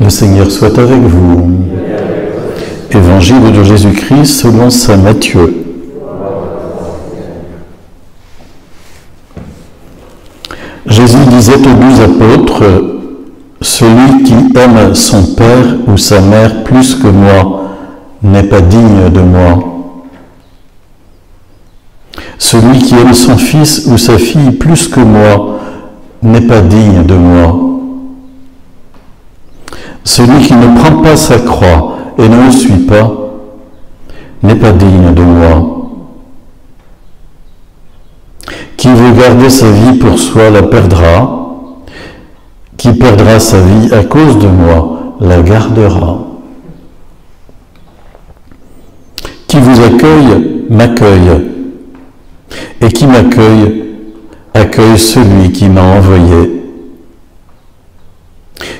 Le Seigneur soit avec vous. Évangile de Jésus-Christ selon saint Matthieu. Jésus disait aux 12 apôtres, « Celui qui aime son père ou sa mère plus que moi n'est pas digne de moi. Celui qui aime son fils ou sa fille plus que moi n'est pas digne de moi. Celui qui ne prend pas sa croix et ne me suit pas n'est pas digne de moi. Qui veut garder sa vie pour soi la perdra. Qui perdra sa vie à cause de moi la gardera. Qui vous accueille m'accueille. Et qui m'accueille accueille celui qui m'a envoyé.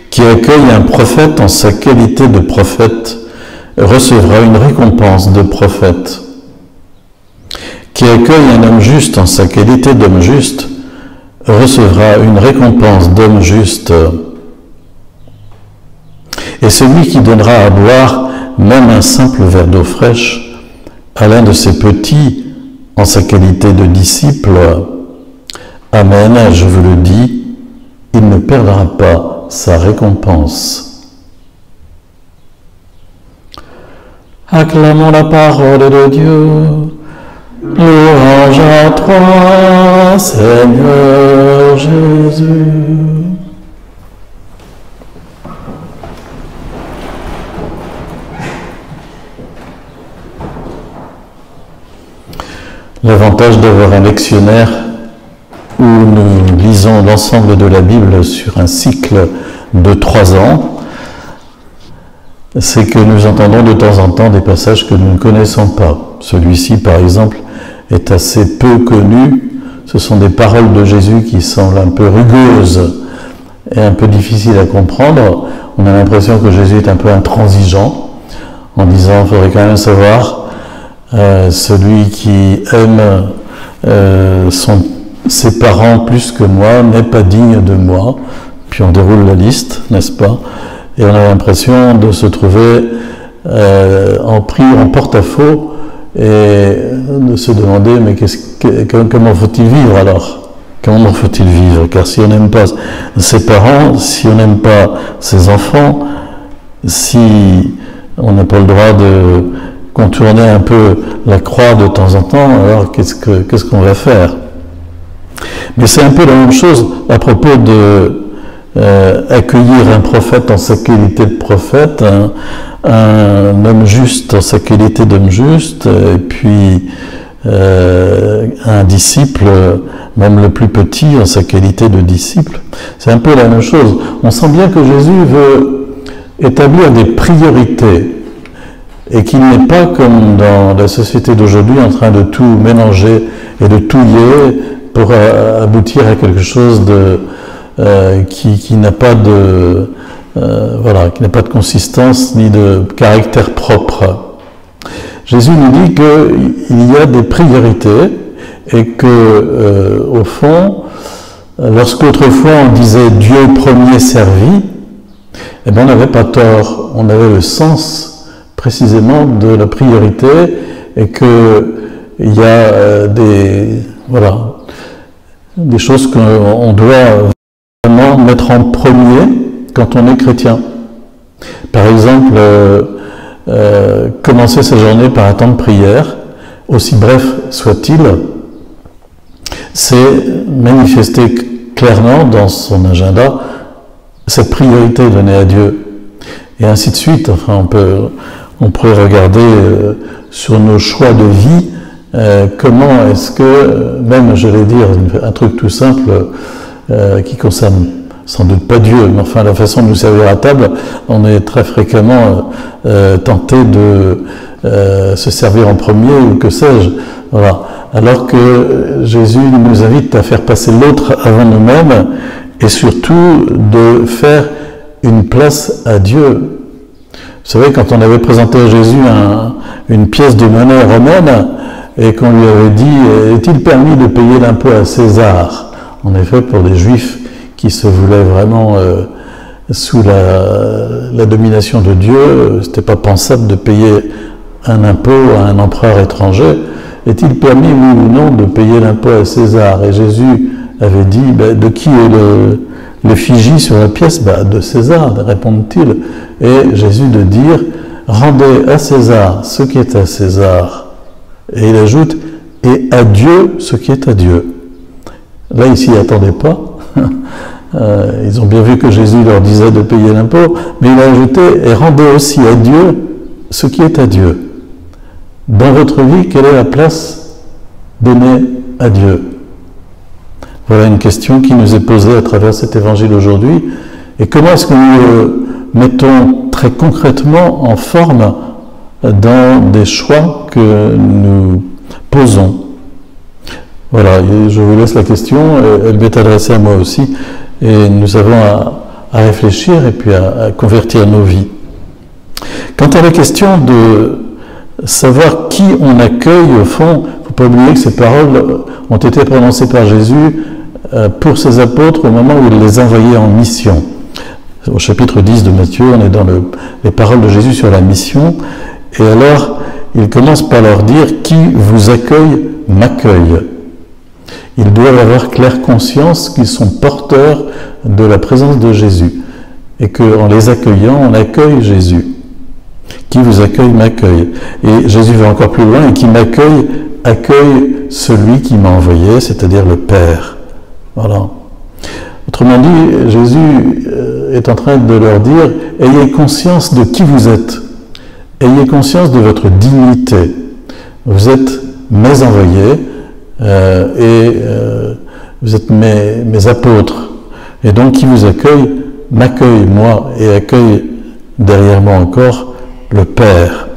Qui accueille un prophète en sa qualité de prophète recevra une récompense de prophète. Qui accueille un homme juste en sa qualité d'homme juste recevra une récompense d'homme juste. Et celui qui donnera à boire même un simple verre d'eau fraîche à l'un de ses petits en sa qualité de disciple, amen, je vous le dis, il ne perdra pas sa récompense. Acclamons la parole de Dieu. Louange à toi, Seigneur Jésus. L'avantage d'avoir un lectionnaire où nous lisons l'ensemble de la Bible sur un cycle de 3 ans, c'est que nous entendons de temps en temps des passages que nous ne connaissons pas. Celui-ci, par exemple, est assez peu connu. Ce sont des paroles de Jésus qui semblent un peu rugueuses et un peu difficiles à comprendre. On a l'impression que Jésus est un peu intransigeant en disant, il faudrait quand même savoir, celui qui aime ses parents plus que moi n'est pas digne de moi. Puis on déroule la liste, n'est-ce pas? Et on a l'impression de se trouver pris en porte-à-faux et de se demander, mais comment faut-il vivre alors? Comment faut-il vivre? Car si on n'aime pas ses parents, si on n'aime pas ses enfants, si on n'a pas le droit de contourner un peu la croix de temps en temps, alors qu'est-ce qu'on va faire? Mais c'est un peu la même chose à propos de accueillir un prophète en sa qualité de prophète, un homme juste en sa qualité d'homme juste, et puis un disciple, même le plus petit, en sa qualité de disciple. C'est un peu la même chose. On sent bien que Jésus veut établir des priorités et qu'il n'est pas comme dans la société d'aujourd'hui en train de tout mélanger et de tout lier pour aboutir à quelque chose qui n'a pas de qui n'a pas de consistance ni de caractère propre. Jésus nous dit qu'il y a des priorités et que au fond, lorsqu'autrefois on disait Dieu premier servi, eh bien on n'avait pas tort, on avait le sens précisément de la priorité et que il y a des choses qu'on doit vraiment mettre en premier quand on est chrétien. Par exemple, commencer sa journée par un temps de prière, aussi bref soit-il, c'est manifester clairement dans son agenda cette priorité donnée à Dieu. Et ainsi de suite. Enfin, on pourrait regarder sur nos choix de vie, comment est-ce que, même j'allais dire un truc tout simple qui concerne sans doute pas Dieu, mais enfin la façon de nous servir à table, on est très fréquemment tenté de se servir en premier ou que sais-je. Voilà. Alors que Jésus nous invite à faire passer l'autre avant nous-mêmes et surtout de faire une place à Dieu. Vous savez, quand on avait présenté à Jésus une pièce de monnaie romaine et qu'on lui avait dit « Est-il permis de payer l'impôt à César ?» En effet, pour les Juifs qui se voulaient vraiment sous la domination de Dieu, c'était pas pensable de payer un impôt à un empereur étranger. Est-il permis, oui ou non, de payer l'impôt à César? Et Jésus avait dit, de qui est l'effigie sur la pièce? De César, répondent-ils. Et Jésus de dire, rendez à César ce qui est à César. Et il ajoute, et à Dieu ce qui est à Dieu. Là, ils s'y attendaient pas. Ils ont bien vu que Jésus leur disait de payer l'impôt, mais il a ajouté, et rendez aussi à Dieu ce qui est à Dieu. Dans votre vie, quelle est la place donnée à Dieu? Voilà une question qui nous est posée à travers cet évangile aujourd'hui. Et comment est-ce que nous le mettons très concrètement en forme dans des choix que nous posons? Voilà, je vous laisse la question, elle m'est adressée à moi aussi, et nous avons à réfléchir et puis à convertir nos vies. Quant à la question de savoir qui on accueille, au fond, il ne faut pas oublier que ces paroles ont été prononcées par Jésus pour ses apôtres au moment où il les envoyait en mission. Au chapitre 10 de Matthieu, on est dans les paroles de Jésus sur la mission, et alors il commence par leur dire « Qui vous accueille, m'accueille ». Ils doivent avoir claire conscience qu'ils sont porteurs de la présence de Jésus, et qu'en les accueillant, on accueille Jésus. Qui vous accueille, m'accueille. Et Jésus va encore plus loin, et qui m'accueille, accueille celui qui m'a envoyé, c'est-à-dire le Père. Voilà. Autrement dit, Jésus est en train de leur dire, ayez conscience de qui vous êtes. Ayez conscience de votre dignité. Vous êtes mes envoyés, vous êtes mes apôtres. Et donc, qui vous accueille, m'accueille, moi, et accueille derrière moi encore le Père.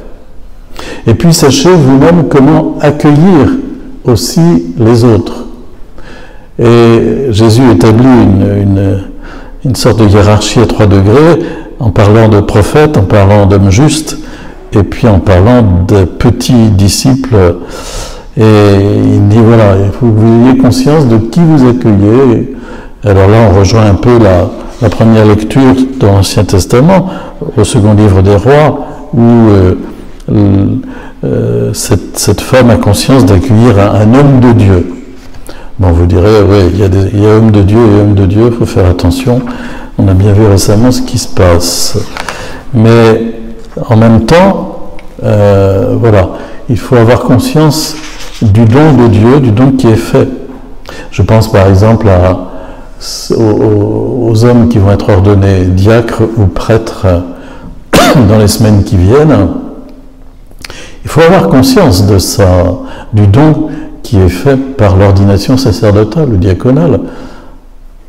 Et puis sachez vous-même comment accueillir aussi les autres. Et Jésus établit une sorte de hiérarchie à 3 degrés en parlant de prophètes, en parlant d'hommes justes, et puis en parlant de petits disciples. Et il dit voilà, il faut que vous ayez conscience de qui vous accueillez. Alors là, on rejoint un peu la première lecture de l'Ancien Testament, au second livre des Rois, où cette femme a conscience d'accueillir un homme de Dieu. Bon, vous direz, oui, il y a homme de Dieu et homme de Dieu, il faut faire attention. On a bien vu récemment ce qui se passe. Mais en même temps, voilà, il faut avoir conscience du don de Dieu, du don qui est fait. Je pense par exemple aux hommes qui vont être ordonnés diacres ou prêtres dans les semaines qui viennent. Il faut avoir conscience de ça, du don qui est fait par l'ordination sacerdotale ou diaconale.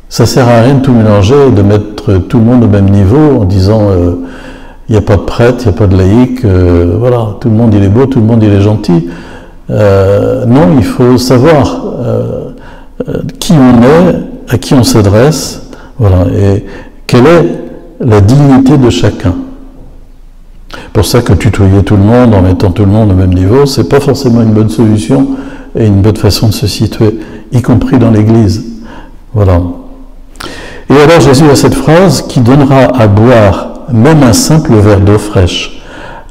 Ça ne sert à rien de tout mélanger, de mettre tout le monde au même niveau en disant il n'y a pas de prêtre, il n'y a pas de laïc, voilà, tout le monde il est beau, tout le monde il est gentil. Non, il faut savoir qui on est, à qui on s'adresse, voilà, et quelle est la dignité de chacun. Pour ça que tutoyer tout le monde en mettant tout le monde au même niveau, c'est pas forcément une bonne solution et une bonne façon de se situer, y compris dans l'Église. Voilà. Et alors Jésus a cette phrase qui donnera à boire même un simple verre d'eau fraîche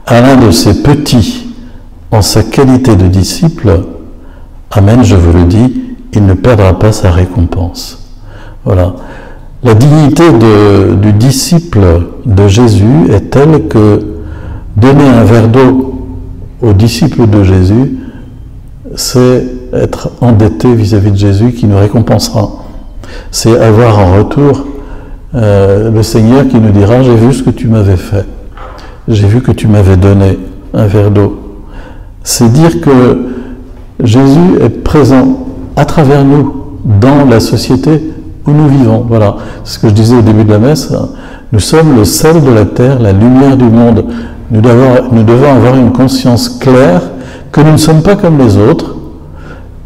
à l'un de ses petits en sa qualité de disciple. Amen, je vous le dis, il ne perdra pas sa récompense. Voilà. La dignité du disciple de Jésus est telle que donner un verre d'eau au disciple de Jésus, c'est être endetté vis-à-vis de Jésus qui nous récompensera. C'est avoir en retour le Seigneur qui nous dira « J'ai vu ce que tu m'avais fait, j'ai vu que tu m'avais donné un verre d'eau ». C'est dire que Jésus est présent à travers nous dans la société où nous vivons. Voilà, c'est ce que je disais au début de la messe. Nous sommes le sel de la terre, la lumière du monde. Nous devons avoir une conscience claire que nous ne sommes pas comme les autres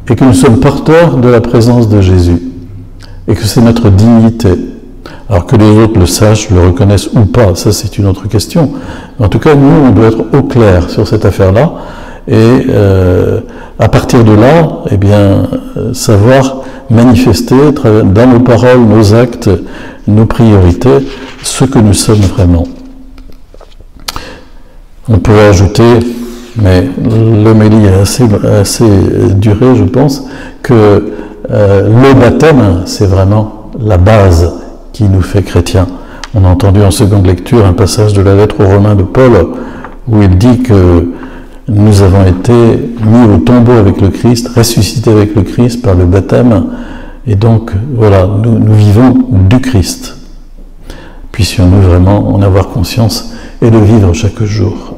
et que nous sommes porteurs de la présence de Jésus et que c'est notre dignité. Alors que les autres le sachent, le reconnaissent ou pas, ça c'est une autre question. Mais en tout cas, nous, on doit être au clair sur cette affaire-là et à partir de là, eh bien, savoir manifester dans nos paroles, nos actes, nos priorités, ce que nous sommes vraiment. On pourrait ajouter, mais l'homélie est assez durée, je pense, que le baptême, c'est vraiment la base qui nous fait chrétiens. On a entendu en seconde lecture un passage de la lettre aux Romains de Paul où il dit que nous avons été mis au tombeau avec le Christ, ressuscités avec le Christ par le baptême, et donc voilà, nous vivons du Christ. Puissions-nous vraiment en avoir conscience et le vivre chaque jour.